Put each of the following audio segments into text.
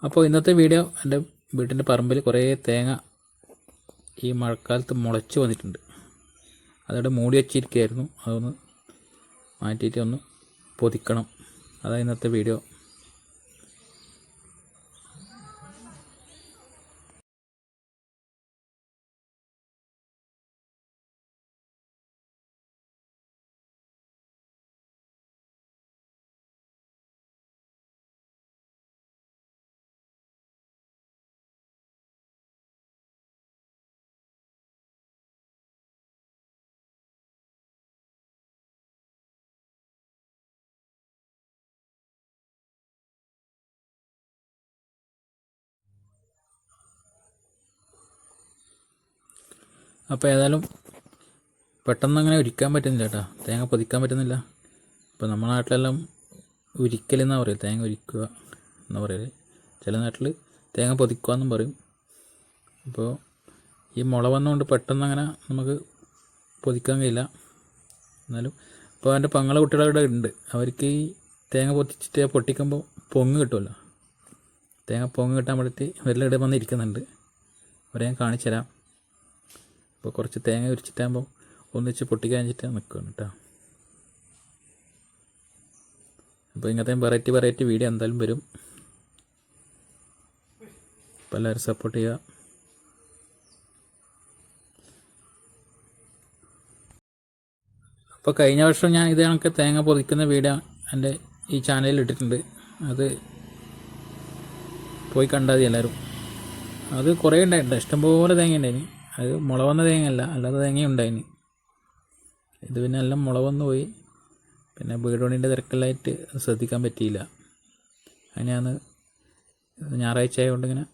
അപ്പോൾ ഇന്നത്തെ വീഡിയോ എൻ്റെ വീട്ടിൻ്റെ പറമ്പിൽ കുറേ തേങ്ങ ഈ മഴക്കാലത്ത് മുളച്ച് വന്നിട്ടുണ്ട്. അതവിടെ മൂടി വച്ചിരിക്കുകയായിരുന്നു. അതൊന്ന് മാറ്റിയിട്ട് ഒന്ന് പൊതിക്കണം. അതാണ് ഇന്നത്തെ വീഡിയോ. അപ്പോൾ ഏതായാലും പെട്ടെന്ന് അങ്ങനെ ഉരിക്കാൻ പറ്റുന്നില്ല കേട്ടോ, തേങ്ങ പൊതിക്കാൻ പറ്റുന്നില്ല. ഇപ്പോൾ നമ്മുടെ നാട്ടിലെല്ലാം ഉരിക്കലെന്നാണ് പറയുക, തേങ്ങ ഉരിക്കുക എന്ന് പറയല്. ചില നാട്ടിൽ തേങ്ങ പൊതിക്കുക എന്നും പറയും. അപ്പോൾ ഈ മുള വന്നുകൊണ്ട് പെട്ടെന്ന് അങ്ങനെ നമുക്ക് പൊതിക്കാൻ കഴിയില്ല. എന്നാലും ഇപ്പോൾ എൻ്റെ പങ്ങളെ കുട്ടികളുടെ ഉണ്ട്, അവർക്ക് ഈ തേങ്ങ പൊതിച്ചിട്ട് പൊട്ടിക്കുമ്പോൾ പൊങ്ങ് കിട്ടുമല്ലോ. തേങ്ങ പൊങ്ങ് കിട്ടാൻ വേണ്ടിയിട്ട് വെള്ളം വന്നിരിക്കുന്നുണ്ട്. അവരെ ഞാൻ കാണിച്ചു തരാം. അപ്പോൾ കുറച്ച് തേങ്ങ ഉരിച്ചിട്ടാകുമ്പോൾ ഒന്നിച്ച് പൊട്ടിക്കാൻ വെച്ചിട്ട് നിൽക്കുകയാണ് കേട്ടോ. അപ്പോൾ ഇങ്ങനത്തെ വെറൈറ്റി വീഡിയോ എന്തായാലും വരും. അപ്പോൾ എല്ലാവരും സപ്പോർട്ട് ചെയ്യുക. അപ്പോൾ കഴിഞ്ഞ വർഷം ഞാൻ ഇത് കണക്ക് തേങ്ങ പൊതിക്കുന്ന വീഡിയോ എൻ്റെ ഈ ചാനലിൽ ഇട്ടിട്ടുണ്ട്. അത് പോയി കണ്ടാൽ മതി എല്ലാവരും. അത് കുറേ ഉണ്ടായിട്ടുണ്ട്, ഇഷ്ടംപോലെ തേങ്ങ ഉണ്ടായിന്. അത് മുള വന്ന തേങ്ങയല്ല, അല്ലാതെ തേങ്ങ ഉണ്ടായിന്. ഇത് പിന്നെ എല്ലാം മുള വന്ന് പോയി. പിന്നെ വീട് പണീൻ്റെ തിരക്കെല്ലായിട്ട് ശ്രദ്ധിക്കാൻ പറ്റിയില്ല. അതിനാണ് ഞായറാഴ്ച ആയതുകൊണ്ട് ഇങ്ങനെ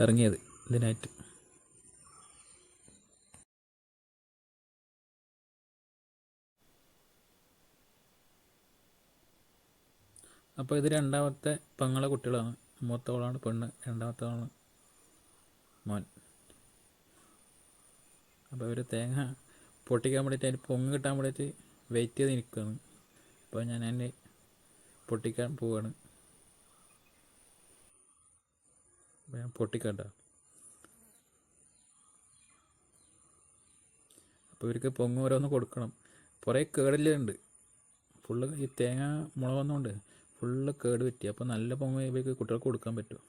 ഇറങ്ങിയത് ഇതിനായിട്ട്. അപ്പോൾ ഇത് രണ്ടാമത്തെ പെങ്ങളെ കുട്ടികളാണ്. മൂത്തവളാണ് പെണ്ണ്, രണ്ടാമത്തവളാണ് മോൻ. അപ്പോൾ അവർ തേങ്ങ പൊട്ടിക്കാൻ വേണ്ടിയിട്ട് അതിന് പൊങ്ങ് കിട്ടാൻ വേണ്ടിയിട്ട് വെയിറ്റ് ചെയ്ത് നിൽക്കുകയാണ്. അപ്പോൾ ഞാൻ അതിനെ പൊട്ടിക്കാൻ പോവുകയാണ്. ഞാൻ പൊട്ടിക്കണ്ട. അപ്പോൾ ഇവർക്ക് പൊങ്ങ് ഓരോന്ന് കൊടുക്കണം. കുറേ കേടില്ലുണ്ട്. ഫുള്ള് ഈ തേങ്ങ മുള വന്നുകൊണ്ട് ഫുള്ള് കേട് പറ്റി. അപ്പോൾ നല്ല പൊങ്ങ് ഇവർക്ക് കുട്ടികൾക്ക് കൊടുക്കാൻ പറ്റും.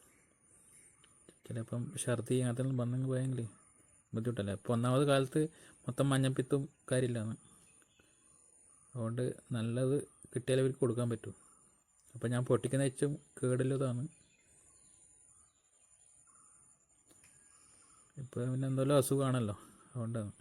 ചിലപ്പം ഛർദി അങ്ങനത്തെ വന്നെങ്കിൽ പോയെങ്കിൽ ബുദ്ധിമുട്ടല്ലേ. അപ്പോൾ ഒന്നാമത് കാലത്ത് മൊത്തം മഞ്ഞപ്പിത്തും കാര്യമില്ലാന്ന്. അതുകൊണ്ട് നല്ലത് കിട്ടിയാലേ ഇവർക്ക് കൊടുക്കാൻ പറ്റൂ. അപ്പോൾ ഞാൻ പൊട്ടിക്കുന്ന വെച്ചും കേടുള്ളതാണ്. ഇപ്പോൾ പിന്നെ എന്തെങ്കിലും അസുഖമാണല്ലോ, അതുകൊണ്ടാണ്.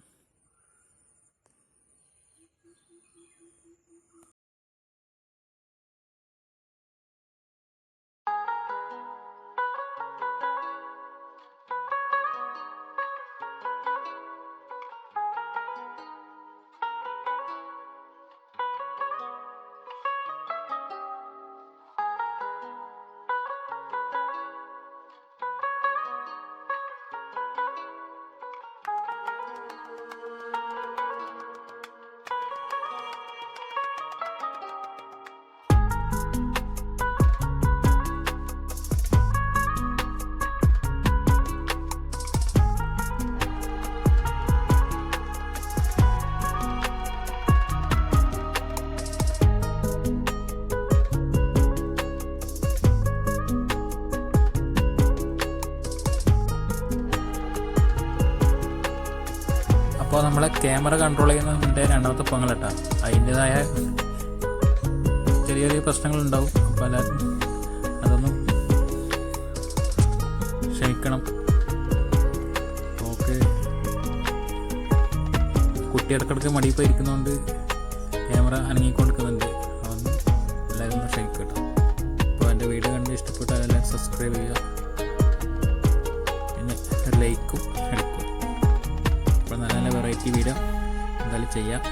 അപ്പോൾ നമ്മളെ ക്യാമറ കൺട്രോൾ ചെയ്യുന്നതിൻ്റെ രണ്ടാമത്തെ പെങ്ങളട്ടാ, അതിൻ്റെതായ ചെറിയ ചെറിയ പ്രശ്നങ്ങളുണ്ടാവും. അപ്പോൾ എല്ലാവരും അതൊന്നും ക്ഷമിക്കണം. ഓക്കെ, കുട്ടി ഇടക്കിടക്ക് മടിയിപ്പോൾ ഇരിക്കുന്നതുകൊണ്ട് ക്യാമറ അനങ്ങിക്കൊണ്ടിരിക്കുന്നുണ്ട്. അതൊന്നും എല്ലാവരും ഒന്ന് ക്ഷമിക്കട്ടോ. അപ്പോൾ എൻ്റെ വീഡിയോ കണ്ട് ഇഷ്ടപ്പെട്ടാൽ എല്ലാവരും സബ്സ്ക്രൈബ് ചെയ്യുക, പിന്നെ ഒരു ലൈക്കും എടുക്കുക. അപ്പോൾ നല്ല വെറൈറ്റി വീഡിയോ എന്തായാലും ചെയ്യാം.